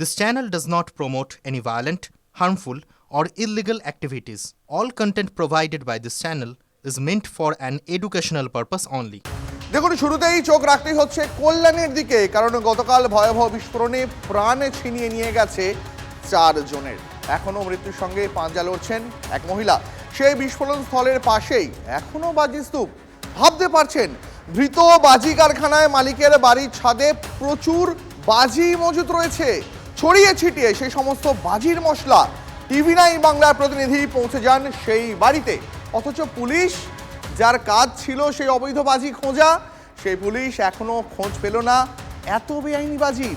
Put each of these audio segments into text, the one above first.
This channel does not promote any violent, harmful, or illegal activities. All content provided by this channel is meant for an educational purpose only. দেখুন, শুরুতেই চোখ রাখতেই হচ্ছে কল্যাণের দিকে, কারণ গতকাল ভয়াবহ বিস্ফোরণে প্রাণ ছিনিয়ে নিয়ে গেছে 4 জনের। এখনও মৃত্যুর সঙ্গে পাঞ্জা লড়ছেন এক মহিলা। সেই বিস্ফোরণ স্থলের পাশেই এখনও বাজি স্তূপ। ভাবতে পারছেন, ধৃত বাজি কারখানায় মালিকের বাড়ির ছাদে প্রচুর বাজি মজুত রয়েছে। ছড়িয়ে ছিটিয়ে সেই সমস্ত বাজির মশলা। TV9 বাংলার প্রতিনিধি পৌঁছে যান সেই বাড়িতে, অথচ পুলিশ যার কাজ ছিল সেই অবৈধ বাজি খোঁজা, সেই পুলিশ এখনো খোঁজ পেল না এত বেআইনি বাজির।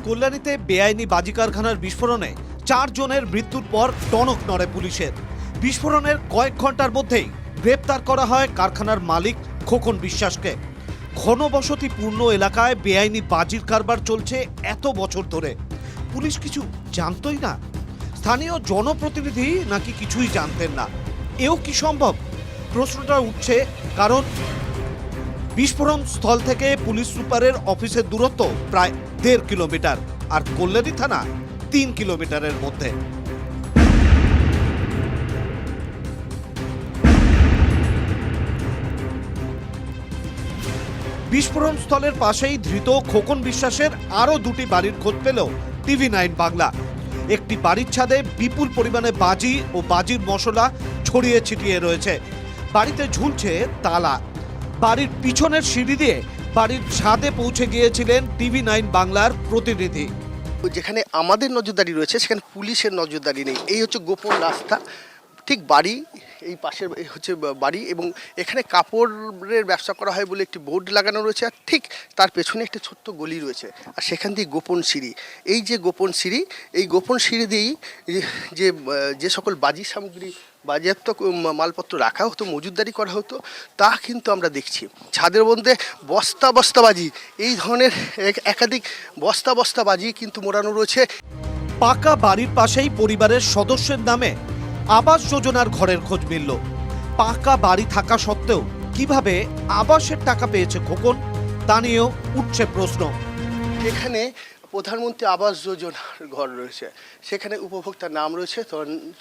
কল্যাণীতে বেআইনি বাজি কারখানার বিস্ফোরণে 4 জনের মৃত্যুর পর টনক নড়ে পুলিশের। বিস্ফোরণের কয়েক ঘন্টার মধ্যেই গ্রেপ্তার করা হয় কারখানার মালিক খোকন বিশ্বাসকে। ঘনবসতিপূর্ণ এলাকায় বেআইনি বাজির কারবার চলছে এত বছর ধরে, পুলিশ কিছু জানতই না? স্থানীয় জনপ্রতিনিধি নাকি কিছুই জানতেন না? এও কি সম্ভব? প্রশ্নটা উঠছে কারণ বিস্ফোরণ স্থল থেকে পুলিশ সুপারের অফিসের দূরত্ব প্রায় 1.5 কিলোমিটার, আর কল্যাণী থানা 3 কিলোমিটারের মধ্যে। বিস্ফোরণ স্থলের পাশেই ধৃত খোকন বিশ্বাসের আরও 2টি বাড়ির খোঁজ পেল TV9 বাংলা। একটি বাড়ির ছাদে বিপুল পরিমাণে বাজি ও বাজির মশলা ছড়িয়ে ছিটিয়ে রয়েছে। বাড়িতে ঝুলছে তালা। বাড়ির পিছনের সিঁড়ি দিয়ে বাড়ির ছাদে পৌঁছে গিয়েছিলেন TV9 বাংলার প্রতিনিধি। যেখানে আমাদের নজরদারি রয়েছে সেখানে পুলিশের নজরদারি নেই। এই হচ্ছে গোপন রাস্তা, ঠিক বাড়ি এই পাশের হচ্ছে বাড়ি, এবং এখানে কাপড়ের ব্যবসা করা হয় বলে একটি বোর্ড লাগানো রয়েছে, আর ঠিক তার পেছনে একটা ছোট্ট গলি রয়েছে, আর সেখান দিয়ে গোপন সিঁড়ি। এই যে গোপন সিঁড়ি, এই গোপন সিঁড়ি দিয়েই যে সকল বাজি সামগ্রী, বাজেয়াপ্ত মালপত্র রাখা হতো, মজুতদারি করা হতো, তা কিন্তু আমরা দেখছি। ছাদের মধ্যে বস্তা বস্তা বাজি, এই ধরনের একাধিক বস্তা বস্তা বাজি কিন্তু মোড়ানো রয়েছে। পাকা বাড়ির পাশেই পরিবারের সদস্যের নামে আবাস যোজনার ঘরের খোঁজ মিলল। পাকা বাড়ি থাকা সত্ত্বেও কিভাবে আবাসের টাকা পেয়েছে খোকন, তা নিয়েও উঠছে প্রশ্ন। এখানে প্রধানমন্ত্রী আবাস যোজনার ঘর রয়েছে, সেখানে উপভোক্তার নাম রয়েছে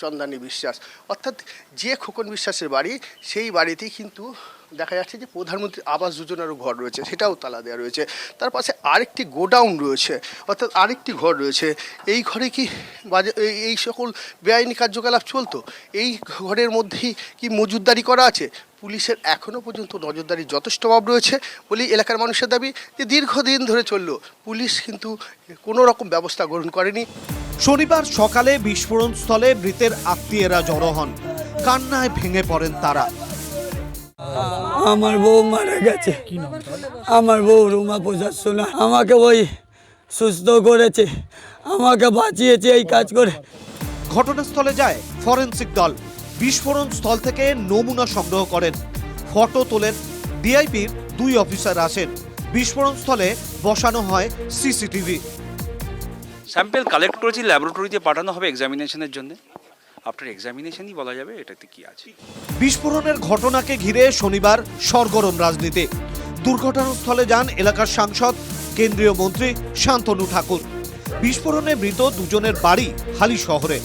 চন্দানী বিশ্বাস, অর্থাৎ যে খোকন বিশ্বাসের বাড়ি, সেই বাড়িতেই কিন্তু দেখা যাচ্ছে যে প্রধানমন্ত্রী আবাস যোজনারও ঘর রয়েছে, সেটাও তালা দেওয়া রয়েছে। তার পাশে আরেকটি গোডাউন রয়েছে, অর্থাৎ আরেকটি ঘর রয়েছে। এই ঘরে কি এই সকল বেআইনি কার্যকলাপ চলতো? এই ঘরের মধ্যেই কি মজুতদারি করা আছে? পুলিশের এখনও পর্যন্ত নজরদারির যথেষ্ট অভাব রয়েছে বলেই এলাকার মানুষের দাবি, যে দীর্ঘদিন ধরে চলল, পুলিশ কিন্তু কোনো রকম ব্যবস্থা গ্রহণ করেনি। শনিবার সকালে বিস্ফোরণ স্থলে মৃতের আত্মীয়রা জড়ো হন। কান্নায় ভেঙে পড়েন তারা। আমার বউ মারা গেছে, আমার বউ রুমা প্রসাদ সোনা আমাকে ওই সুস্থ করেছে, আমাকে বাঁচিয়েছে এই কাজ করে। ঘটনাস্থলে যায় ফরেনসিক দল। বিস্ফোরণ স্থল থেকে নমুনা সংগ্রহ করেন, ফটো তোলেন। ডিআইপির 2 অফিসার আসেন। বিস্ফোরণ স্থলে বসানো হয় CCTV। স্যাম্পল কালেক্ট করেছি, ল্যাবরেটরিতে পাঠানো হবে এক্সামিনেশনের জন্য। আফটার এক্সামিনেশনই বলা যাবে এটাতে কি আছে। বিস্ফোরণের ঘটনাকে ঘিরে শনিবার সরগরম রাজনীতি। দুর্ঘটনাস্থলে যান এলাকার সাংসদ, কেন্দ্রীয় মন্ত্রী শান্তনু ঠাকুর। বিস্ফোরণে মৃত 2 জনের বাড়ি হালি শহরে।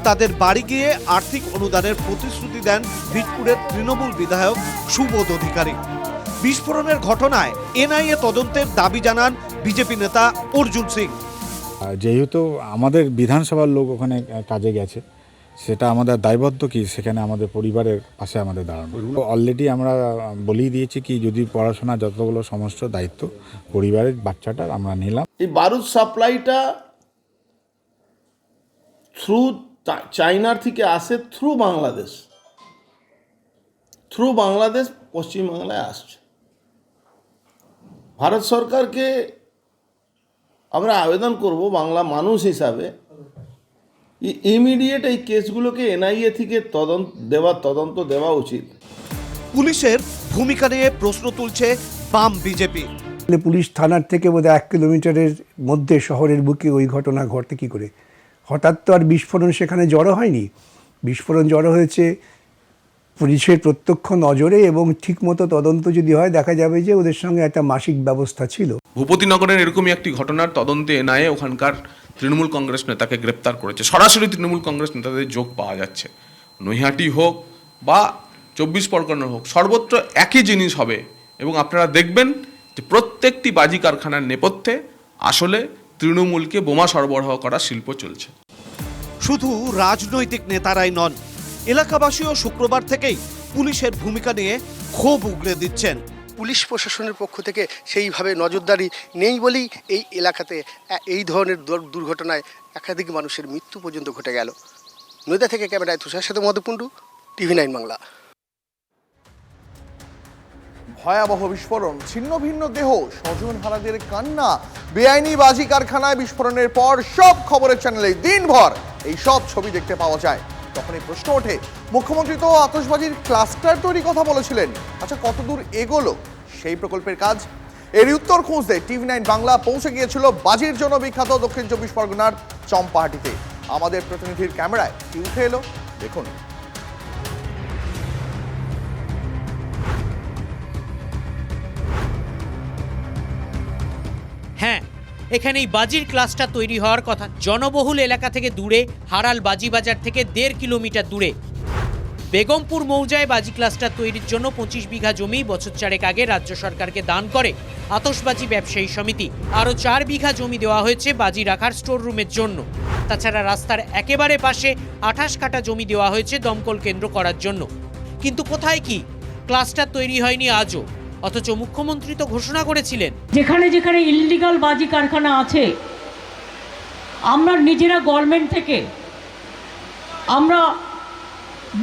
তাদের বাড়ি গিয়ে আর্থিক অনুদানের প্রতিশ্রুতি দেন বীজপুরের তৃণমূল বিধায়ক সুবোধ অধিকারী। বিস্ফোরণের ঘটনায় NIA তদন্তের দাবি জানান বিজেপি নেতা অর্জুন সিং। যেহেতু আমাদের বিধানসভার লোক ওখানে কাজে গেছে, সেটা আমাদের দায়বদ্ধ কি সেখানে আমাদের পরিবারের পাশে আমাদের দাঁড়ানো। অলরেডি আমরা বলেই দিয়েছি কি যদি পড়াশোনা যতগুলো সমস্ত দায়িত্ব পরিবারের বাচ্চাটার আমরা নিলাম। এই বারুদ সাপ্লাইটা থ্রু চায়নার থেকে আসে, থ্রু বাংলাদেশ পশ্চিমবাংলায় আসছে। ভারত সরকারকে আমরা আবেদন করব বাংলা মানুষ হিসাবে, ইমিডিয়েট এই কেসগুলোকে NIA থেকে তদন্ত দেওয়া উচিত। পুলিশের ভূমিকা নিয়ে প্রশ্ন তুলছে বাম বিজেপি। পুলিশ থানার থেকে বোধহয় 1 কিলোমিটারের মধ্যে শহরের বুকে ওই ঘটনা ঘটে কি করে? হঠাৎ তো আর বিস্ফোরণ সেখানে জড়ো হয়নি। বিস্ফোরণ জড়ো হয়েছে পুলিশের প্রত্যক্ষ নজরে এবং ঠিকমতো তদন্ত যদি হয় দেখা যাবে যে ওদের সঙ্গে একটা মাসিক ব্যবস্থা ছিল। ভূপতিনগরের এরকমই একটি ঘটনার তদন্তে এনআইএ ওখানকার তৃণমূল কংগ্রেস নেতাকে গ্রেপ্তার করেছে। সরাসরি তৃণমূল কংগ্রেস নেতাদের যোগ পাওয়া যাচ্ছে। নৈহাটি হোক বা 24 পরগনা হোক, সর্বত্র একই জিনিস হবে এবং আপনারা দেখবেন যে প্রত্যেকটি বাজি কারখানার নেপথ্যে আসলে তৃণমূলকে বোমা সরবরাহ করার শিল্প চলছে। শুধু রাজনৈতিক নেতারাই নন, এলাকাবাসীও শুক্রবার থেকেই পুলিশের ভূমিকা নিয়ে ক্ষোভ উগরে দিচ্ছেন। পুলিশ প্রশাসনের পক্ষ থেকে সেইভাবে নজরদারি নেই বলেই এই এলাকাতে এই ধরনের দুর্ঘটনায় একাধিক মানুষের মৃত্যু পর্যন্ত ঘটে গেল। নদিয়া থেকে ক্যামেরায় তুষার সাথে মধুপুণ্ডু, TV9 বাংলা। ভয়াবহ বিস্ফোরণ, ছিন্ন ভিন্ন দেহ, স্বজন হারাদের কান্না। বেআইনি বাজি কারখানায় বিস্ফোরণের পর সব খবরের চ্যানেলে দিনভর এই সব ছবি দেখতে পাওয়া যায়। তখনই প্রশ্ন ওঠে, মুখ্যমন্ত্রী তো আতশবাজির ক্লাস্টার তৈরির কথা বলেছিলেন, আচ্ছা কতদূর এগোলো সেই প্রকল্পের কাজ? এর উত্তর খুঁজতে TV9 বাংলা পৌঁছে গিয়েছিল বাজির জন্য বিখ্যাত দক্ষিণ 24 পরগনার চম্পাহাটিতে। আমাদের প্রতিনিধির ক্যামেরায় কি উঠে এলো দেখুন। হ্যাঁ, এখানেই বাজির ক্লাস্টার তৈরি হওয়ার কথা। জনবহুল এলাকা থেকে দূরে, হারাল বাজি বাজার থেকে 1.5 কিলোমিটার দূরে বেগমপুর মৌজায় বাজি ক্লাস্টার তৈরির জন্য 25 বিঘা জমি বছর চারেক আগে রাজ্য সরকারকে দান করে আতশবাজি ব্যবসায়ী সমিতি। আরও 4 বিঘা জমি দেওয়া হয়েছে বাজি রাখার স্টোর রুমের জন্য। তাছাড়া রাস্তার একেবারে পাশে 28 কাঠা জমি দেওয়া হয়েছে দমকল কেন্দ্র করার জন্য। কিন্তু কোথায় কি ক্লাস্টার তৈরি হয়নি আজও, অথচ মুখ্যমন্ত্রী তো ঘোষণা করেছিলেন যেখানে যেখানে ইললিগাল বাজি কারখানা আছে আমরা নিজেরা গভর্নমেন্ট থেকে আমরা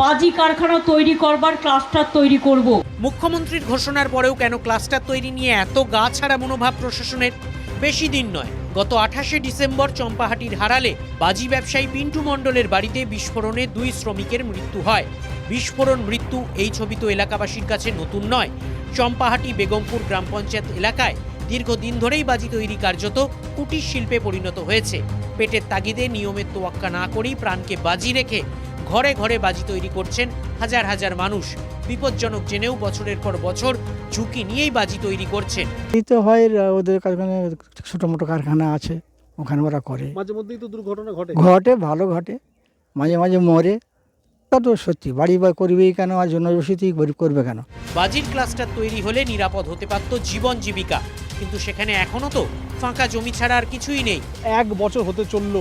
বাজি কারখানা তৈরি করবার ক্লাস্টার তৈরি করব। মুখ্যমন্ত্রীর ঘোষণার পরেও কেন ক্লাস্টার তৈরি নিয়ে এত গা ছাড়া মনোভাব প্রশাসনের? বেশি দিন নয়, গত 28শে ডিসেম্বর চম্পাহাটির হারালে বাজি ব্যবসায়ী পিন্টু মণ্ডলের বাড়িতে বিস্ফোরণে 2 শ্রমিকের মৃত্যু হয়। বিস্ফোরণ মৃত্যু এই ছবি তো এলাকাবাসীর কাছে নতুন নয়। চম্পাহাটি বেগমপুর গ্রাম পঞ্চায়েত এলাকায় দীর্ঘদিন ধরেই বাজি তৈরি কার্যত কুটির শিল্পে পরিণত হয়েছে। পেটের তাগিদে নিয়মের তোয়াক্কা না করেই প্রাণকে বাজি রেখে ঘরে ঘরে বাজি তৈরি করছেন হাজার হাজার মানুষ। বিপজ্জনক জেনেও বছরের পর বছর ঝুঁকি নিয়েই বাজি তৈরি করছেন। এই তো হয় ওদের কারখানায় ছোটো মোটো কারখানা আছে, ওখানে ওরা করে। মাঝে মধ্যেই তো দুর্ঘটনা ঘটে। ঘটে, ভালো ঘটে, মাঝে মাঝে মরে। তা তো সত্যি, বাড়ি বা করবেই কেন আর জনবসতি করবে কেন? বাজির ক্লাস্টার তৈরি হলে নিরাপদ হতে পারত জীবন জীবিকা, কিন্তু সেখানে এখনো তো ফাঁকা জমি ছাড়া আর কিছুই নেই। 1 বছর হতে চলল,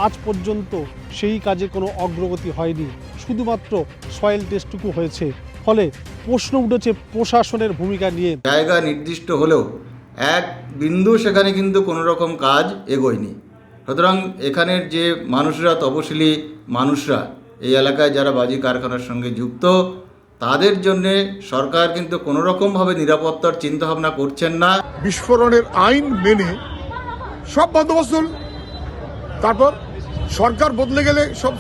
আজ পর্যন্ত সেই কাজে কোনো অগ্রগতি হয়নি। শুধুমাত্র সয়েল টেস্টটুকু হয়েছে। ফলে প্রশ্ন উঠেছে প্রশাসনের ভূমিকা নিয়ে। জায়গা নির্দিষ্ট হলেও এক বিন্দু সেখানে কিন্তু কোনো রকম কাজ এগোয়নি। সুতরাং এখানের যে মানুষরা, তপশিলি মানুষরা, এই এলাকায় যারা বাজি কারখানার সঙ্গে যুক্ত, তাদের জন্যে সরকার কিন্তু কোনো রকমভাবে নিরাপত্তার চিন্তাভাবনা করছেন না। বিস্ফোরণের আইন মেনে সব বন্দোবস্ত, তারপর সরকার বদলে গেলে সব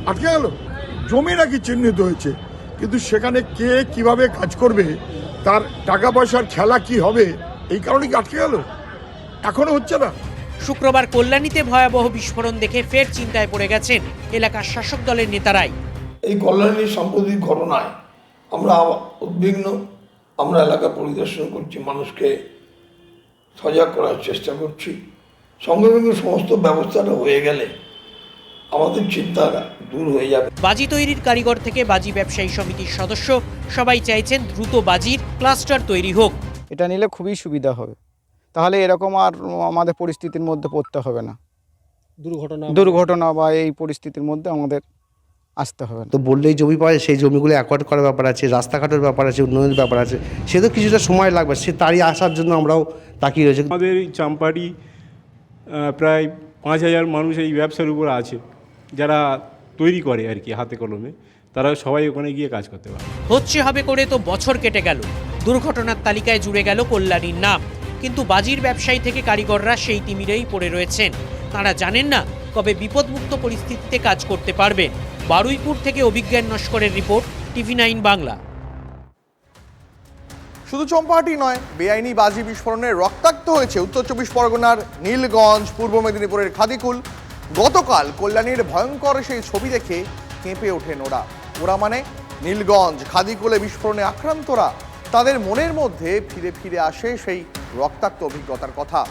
আটকে গেল। জমি নাকি চিহ্নিত হয়েছে, কিন্তু সেখানে কে কিভাবে কাজ করবে, তার টাকা পয়সার খেলা কি হবে, এই কারণে কি আটকে গেল? এখনো হচ্ছে না। শুক্রবার কল্যাণীতে ভয়াবহ বিস্ফোরণ দেখে ফের চিন্তায় পড়ে গেছেন এলাকার শাসক দলের নেতারাই। এই কল্যাণীর সাম্প্রতিক ঘটনায় আমরা উদ্বিগ্ন। আমরা এলাকা পরিদর্শন করছি, মানুষকে সজাগ করার চেষ্টা করছি। সঙ্গে সঙ্গে সমস্ত ব্যবস্থাটা হয়ে গেলে আমাদের চিন্তা দূর হয়ে যাবে। বাজি তৈরির কারিগর থেকে বাজি ব্যবসায়ী সমিতির সদস্য সবাই চাইছেন দ্রুত বাজির ক্লাস্টার তৈরি হোক। এটা নিলে খুবই সুবিধা হবে, তাহলে এরকম আর আমাদের পরিস্থিতির মধ্যে পড়তে হবে না, দুর্ঘটনা বা এই পরিস্থিতির মধ্যে আমাদের আসতে হবে না। তো বললেই জমি পাওয়া যায়, সেই জমিগুলো অ্যাকোয়ার্ড করার ব্যাপার আছে, রাস্তাঘাটের ব্যাপার আছে, উন্নয়নের ব্যাপার আছে, সে তো কিছুটা সময় লাগবে, সে তারই আসার জন্য আমরাও তাকিয়ে রয়েছি। আমাদের এই চাম্পাটি প্রায় 5000 মানুষ এই ব্যবসার উপর আছে, যারা তৈরি করে আর কি হাতে কলমে, তারা সবাই ওখানে গিয়ে কাজ করতে পারে। হচ্ছে হবে করে তো বছর কেটে গেল, দুর্ঘটনার তালিকায় জুড়ে গেল কল্যাণীর নাম, কিন্তু বাজির ব্যবসায়ী থেকে কারিগররা সেই তিমিরেই পড়ে রয়েছেন। তারা জানেন না কবে বিপদমুক্ত পরিস্থিতিতে কাজ করতে পারবেন। বারুইপুর থেকে অভিজ্ঞান নস্করের রিপোর্ট, TV9 বাংলা। শুধু চম্পাহাটি নয়, বেআইনি বাজি বিস্ফোরণে রক্তাক্ত হয়েছে উত্তর 24 পরগনার নীলগঞ্জ, পূর্ব মেদিনীপুরের খাদিকুল। গতকাল কল্যাণীর ভয়ঙ্কর সেই ছবি দেখে কেঁপে ওঠেন ওরা মানে নীলগঞ্জ খাদিকুলে বিস্ফোরণে আক্রান্তরা তাদের মনের মধ্যে ফিরে ফিরে আসে সেই রক্তাক্ত অভিজ্ঞতার কথা।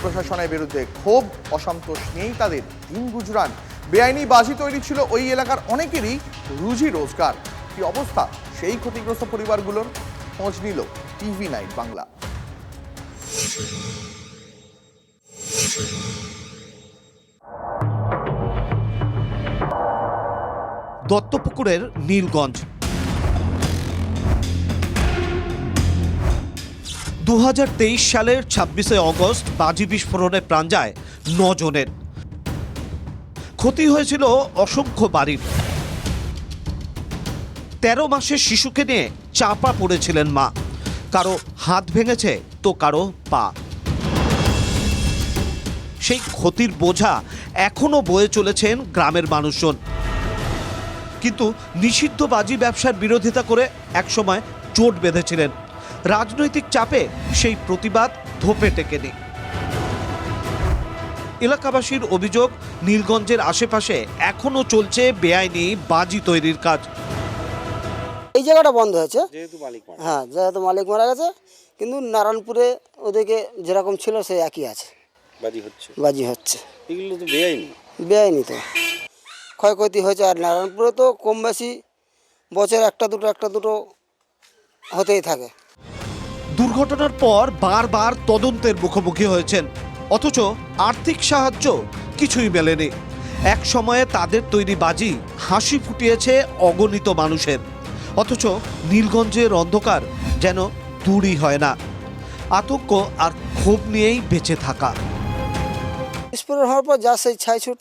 প্রশাসনের বিরুদ্ধে ক্ষোভ, অসন্তোষ নিয়েই তাদের দিন গুজরান। বেআইনি বাজি তৈরি ছিল ওই এলাকার অনেকেরই রুজি রোজগার। কি অবস্থা সেই ক্ষতিগ্রস্ত পরিবারগুলোর, খোঁজ নিল TV9 বাংলা। দত্তপুকুরের নীলগঞ্জ। 2023 সালের 26শে অগস্ট বাজি বিস্ফোরণে প্রাণ যায় 9 জনের। ক্ষতি হয়েছিল অসংখ্য বাড়ির। 13 মাসের শিশুকে নিয়ে চাপা পড়েছিলেন মা। কারো হাত ভেঙেছে তো কারো পা। সেই ক্ষতির বোঝা এখনো বয়ে চলেছেন গ্রামের মানুষজন। কিন্তু নিষিদ্ধ বাজি ব্যবসার বিরোধিতা করে একসময় জোট বেঁধেছিলেন। রাজনৈতিক চাপে সেই প্রতিবাদ ধোপে টেকেনি। এলাকাবাসীর অভিযোগ, নীলগঞ্জের আশেপাশে এখনো চলছে বেআইনি বাজি তৈরির কাজ। এই জায়গাটা বন্ধ হয়েছে হ্যাঁ, যেহেতু মালিক মারা গেছে, কিন্তু নারায়ণপুরে ওদেরকে যেরকম ছিল সে একই আছে, বাজি হচ্ছে। এগুলো তো বেআইনি। বেআইনি তো ক্ষয়ক্ষতি হয়েছে। আর নারায়ণপুরে তো কম বেশি বছর একটা দুটো হতেই থাকে। দুর্ঘটনার পর বারবার তদন্তের মুখোমুখি হয়েছেন, অথচ আর্থিক সাহায্য কিছুই মেলেনি। এক সময়ে তাদের তৈরি বাজি হাসি ফুটিয়েছে অগণিত মানুষের, অথচ নীলগঞ্জের অন্ধকার যেন দূরই হয় না। আতঙ্ক আর ক্ষোভ নিয়েই বেঁচে থাকা। বিস্ফোরণ হওয়ার পর যা সেই ছাইছুট,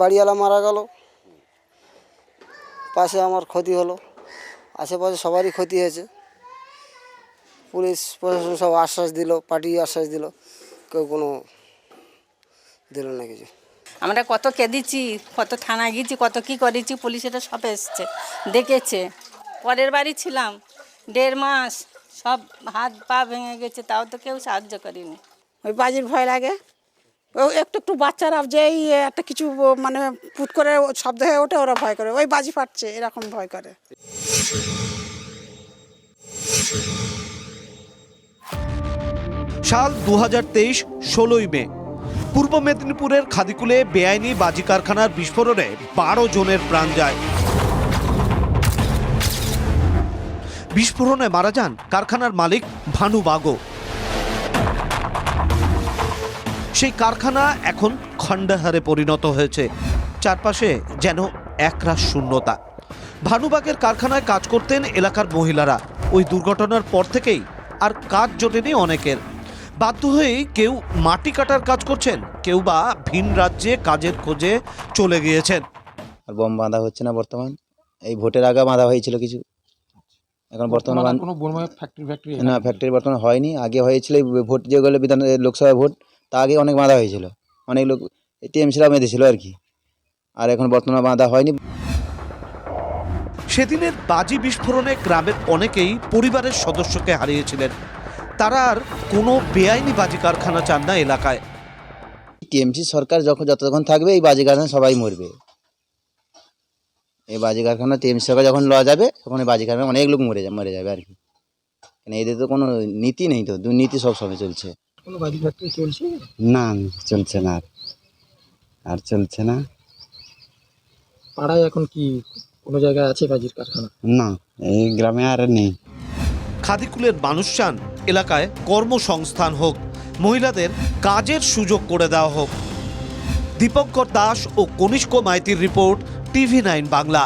বাড়িওয়ালা মারা গেল, পাশে আমার ক্ষতি হলো, আশেপাশে সবারই ক্ষতি হয়েছে। পুলিশ প্রশাসন সব আশ্বাস দিল, পার্টি আশ্বাস দিল, কেউ কোনো দিল না কিছু। আমরা কত কেঁদেছি, কত থানায় গেছি, কত কি করেছি, পুলিশেরা সব এসছে, দেখেছে। পরের বাড়ি ছিলাম 1.5 মাস, সব হাত পা ভেঙে গেছে, তাও তো কেউ সাহায্য করেনি। ওই বাজির ভয় লাগে। ও একটু বাচ্চারা যেই একটা কিছু মানে পুট করে শব্দ হয়ে ওঠে, ওরা ভয় করে, ওই বাজি ফাটছে এরকম ভয় করে। সাল 2023 16ই মে পূর্ব মেদিনীপুরের খাদিকুলে বেআইনি বাজি কারখানার বিস্ফোরণে 12 জনের প্রাণ যায়। বিস্ফোরণে মারা যান কারখানার মালিক ভানু বাগো। সেই কারখানা এখন খণ্ডাহারে পরিণত হয়েছে। চারপাশে যেন একরাশ শূন্যতা। ভানুবাগের কারখানায় কাজ করতেন এলাকার মহিলারা। ওই দুর্ঘটনার পর থেকেই আর কাজ জোটেনি অনেকের। বাধ্য হয়েই কেউ মাটি কাটার কাজ করছেন, কেউ বা ভিন রাজ্যে কাজের খোঁজে চলে গিয়েছেন। আর বম বাঁধা হচ্ছে না বর্তমান। এই ভোটের আগে বাঁধা হয়েছিল কিছু, এখন বর্তমানে না, ফ্যাক্টরি বর্তমানে হয়নি। আগে হয়েছিল ভোট যেগুলো বিধান লোকসভা ভোট, তা আগে অনেক বাঁধা হয়েছিল, অনেক লোক টিএমসিরা বেঁধেছিল আর কি। আর এখন বর্তমানে বাঁধা হয়নি। সেদিনের বাজি বিস্ফোরণে গ্রামের অনেকেই পরিবারের সদস্যকে হারিয়েছিলেন। তারা আর কোনো বেআইনি বাজি কারখানা চান না এলাকায়। টিএমসি সরকার যতক্ষণ থাকবে এই বাজি কারখানা সবাই মরবে। এই বাজি কারখানা টিএমসি সরকার যখন লওয়া যাবে তখন এই বাজি কারখানা অনেক লোক মরে যাবে আর কি। মানে এদের তো কোনো নীতি নেই, তো দুর্নীতি সবসময় চলছে। কোনো বাজি ফ্যাক্টরি চলছে না, চলছে না, আর চলছে না। পাড়ায় এখন কি কোনো জায়গায় আছে বাজির কারখানা? না, এই গ্রামে আর নেই। খাদিকুলের মানুষ চান এলাকায় কর্মসংস্থান হোক, মহিলাদের কাজের সুযোগ করে দেওয়া হোক। দীপঙ্কর দাস ও কনিষ্ক মাইতির রিপোর্ট, TV9 বাংলা।